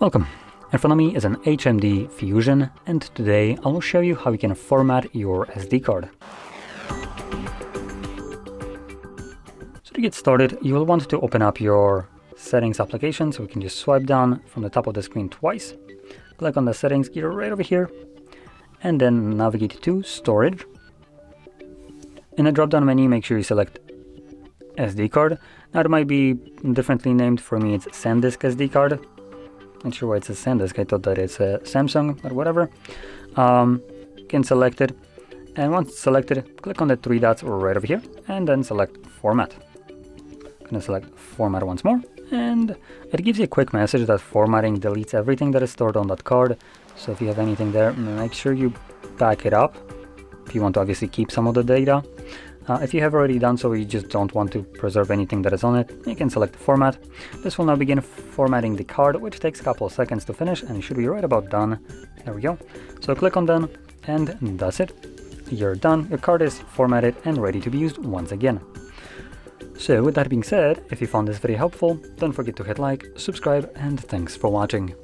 Welcome. In front of me is an HMD Fusion, and today I will show you how you can format your SD card. So to get started, you will want to open up your settings application, so we can just swipe down from the top of the screen twice, click on the settings gear right over here, and then navigate to storage. In the drop-down menu, make sure you select SD card. Now it might be differently named. For me it's SanDisk SD card. Not sure why it says SanDisk. I thought that it's a Samsung, but whatever. You can select it, and once selected, click on the three dots right over here and then select format. I'm gonna select format once more, and it gives you a quick message that formatting deletes everything that is stored on that card. So if you have anything there, make sure you back it up if you want to obviously keep some of the data. If you have already done so, you just don't want to preserve anything that is on it, you can select format. This will now begin formatting the card, which takes a couple of seconds to finish, and you should be right about done. There we go. So click on done, and that's it. You're done. Your card is formatted and ready to be used once again. So with that being said, if you found this very helpful, don't forget to hit like, subscribe, and thanks for watching.